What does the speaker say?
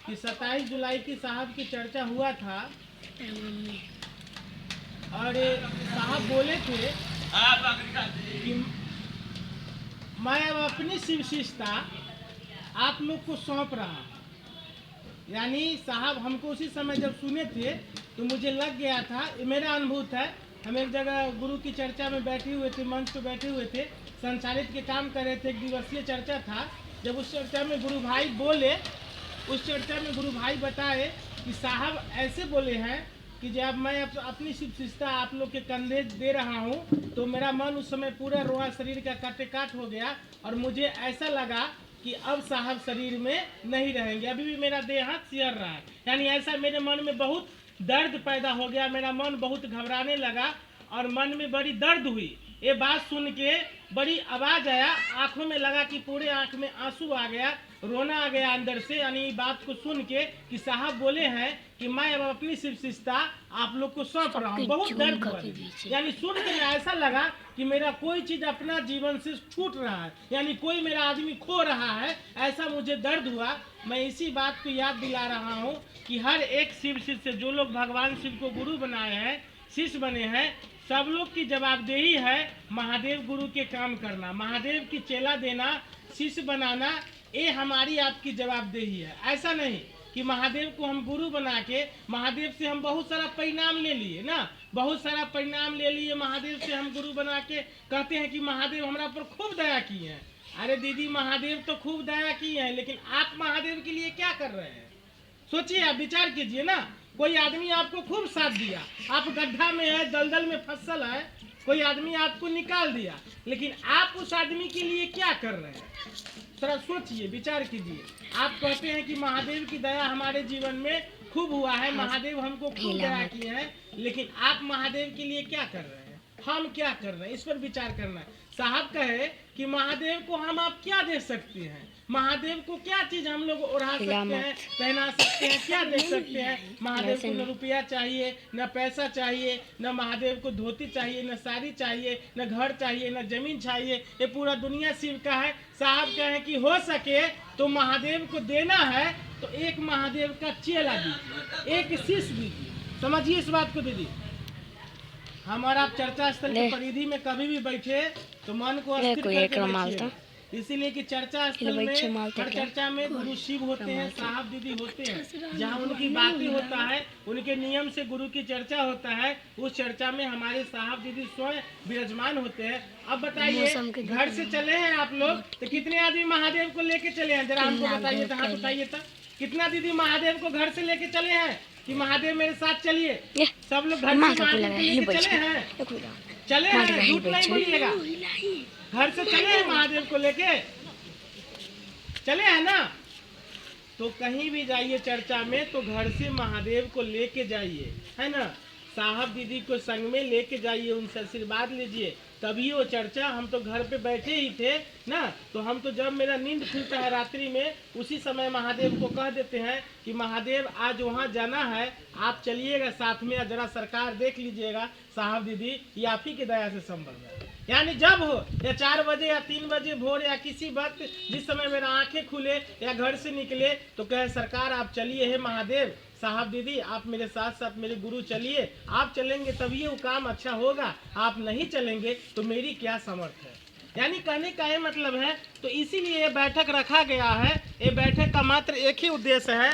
कि 27 जुलाई की साहब की चर्चा हुआ था और साहब बोले थे कि मैं अब अपनी शिवशिष्टता आप लोग को सौंप रहा हूँ। यानी साहब हमको उसी समय जब सुने थे तो मुझे लग गया था, ये मेरा अनुभूत है। हम एक जगह गुरु की चर्चा में बैठे हुए थे, मंच पे बैठे हुए थे, संचालित के काम कर रहे थे, एक दिवसीय चर्चा था। जब उस चर्चा में गुरु भाई बोले, उस चर्चा में गुरु भाई बताए कि साहब ऐसे बोले हैं कि जब मैं अपनी शिवशिष्टता आप लोग के कंधे दे रहा हूँ तो मेरा मन उस समय पूरा रोआ शरीर का काटे काट हो गया और मुझे ऐसा लगा कि अब साहब शरीर में नहीं रहेंगे, अभी भी मेरा देह हाथ सिहर रहा है। यानी ऐसा मेरे मन में बहुत दर्द पैदा हो गया, मेरा मन बहुत घबराने लगा और मन में बड़ी दर्द हुई। ये बात सुन के बड़ी आवाज आया, आंखों में लगा कि पूरे आंख में आंसू आ गया, रोना आ गया अंदर से। यानी बात को सुन के कि साहब बोले हैं कि मैं अब अपनी शिवशिष्टता आप लोग को सौंप रहा हूँ। बहुत दर्द हुआ, यानी सुन के ऐसा लगा कि मेरा कोई चीज अपना जीवन से छूट रहा है, यानी कोई मेरा आदमी खो रहा है, ऐसा मुझे दर्द हुआ। मैं इसी बात को याद दिला रहा हूँ कि हर एक शिव शिष्य, जो लोग भगवान शिव को गुरु बनाए हैं, शिष्य बने हैं, सब लोग की जवाबदेही है महादेव गुरु के काम करना, महादेव की चेला देना, शिष्य बनाना, ये हमारी आपकी जवाबदेही है। ऐसा नहीं कि महादेव को हम गुरु बना के महादेव से हम बहुत सारा परिणाम ले लिए ना, बहुत सारा परिणाम ले लिए, महादेव से हम गुरु बना के कहते हैं कि महादेव हमारा पर खूब दया किए हैं। अरे दीदी, महादेव तो खूब दया किए हैं, लेकिन आप महादेव के लिए क्या कर रहे हैं? सोचिए, आप विचार कीजिए ना। कोई आदमी आपको खूब साथ दिया, आप गड्ढा में है, दलदल में फसल है, कोई आदमी आपको निकाल दिया, लेकिन आप उस आदमी के लिए क्या कर रहे हैं? थोड़ा सोचिए, विचार कीजिए। आप कहते हैं कि महादेव की दया हमारे जीवन में खूब हुआ है, महादेव हमको खूब दया किए हैं, लेकिन आप महादेव के लिए क्या कर रहे हैं? हम क्या कर रहे हैं? इस पर विचार करना है। साहब कहे कि महादेव को हम आप क्या दे सकते हैं, महादेव को क्या चीज हम लोग ओढ़ा सकते हैं, पहना सकते हैं, क्या दे सकते हैं? महादेव को न रुपया चाहिए, न पैसा चाहिए, न महादेव को धोती चाहिए, न साड़ी चाहिए, न घर चाहिए, न जमीन चाहिए, ये पूरा दुनिया शिव का है। साहब कहें कि हो सके तो महादेव को देना है तो एक महादेव का चेला दीजिए, एक शिष्य दीजिए। समझिए इस बात को दीदी। हम और आप चर्चा स्थल की परिधि में कभी भी बैठे तो मन को अस्थिर करके बैठिए, इसीलिए कि चर्चा स्थल में, हर चर्चा में गुरु शिव होते हैं, साहब दीदी होते हैं, जहाँ उनकी बातें होता है, उनके नियम से गुरु की चर्चा होता है, उस चर्चा में हमारे साहब दीदी स्वयं विराजमान होते हैं। अब बताइए, घर से चले हैं आप लोग तो कितने आदमी महादेव को लेके चले हैं? जरा हमको बताइए, हाथ उठाइए तो। कितना दीदी महादेव को घर से लेके चले हैं कि महादेव मेरे साथ चलिए? सब लोग घर से महादेव को लेके चले हैं, चले हैं, झूठ नहीं बोलिएगा। घर से चले हैं महादेव को लेके, चले हैं ना? तो कहीं भी जाइए चर्चा में तो घर से महादेव को लेके जाइए, है ना? साहब दीदी को संग में लेके जाइए, उनसे आशीर्वाद लीजिए, तभी वो चर्चा। हम तो घर पे बैठे ही थे ना, तो हम तो जब मेरा नींद खुलता है रात्रि में, उसी समय महादेव को कह देते हैं कि महादेव आज वहाँ जाना है, आप चलिएगा साथ में, जरा सरकार देख लीजिएगा, साहब दीदी ये आप ही की दया से संभव है। यानी जब हो, या 4 बजे या 3 बजे भोर, या किसी वक्त जिस समय मेरा आंखें खुले या घर से निकले तो कहे सरकार आप चलिए, है महादेव, साहब दीदी आप मेरे साथ साथ मेरे गुरु चलिए, आप चलेंगे तभी वो काम अच्छा होगा, आप नहीं चलेंगे तो मेरी क्या समर्थ है। यानी कहने का ये मतलब है, तो इसीलिए ये बैठक रखा गया है। ये बैठक का मात्र एक ही उद्देश्य है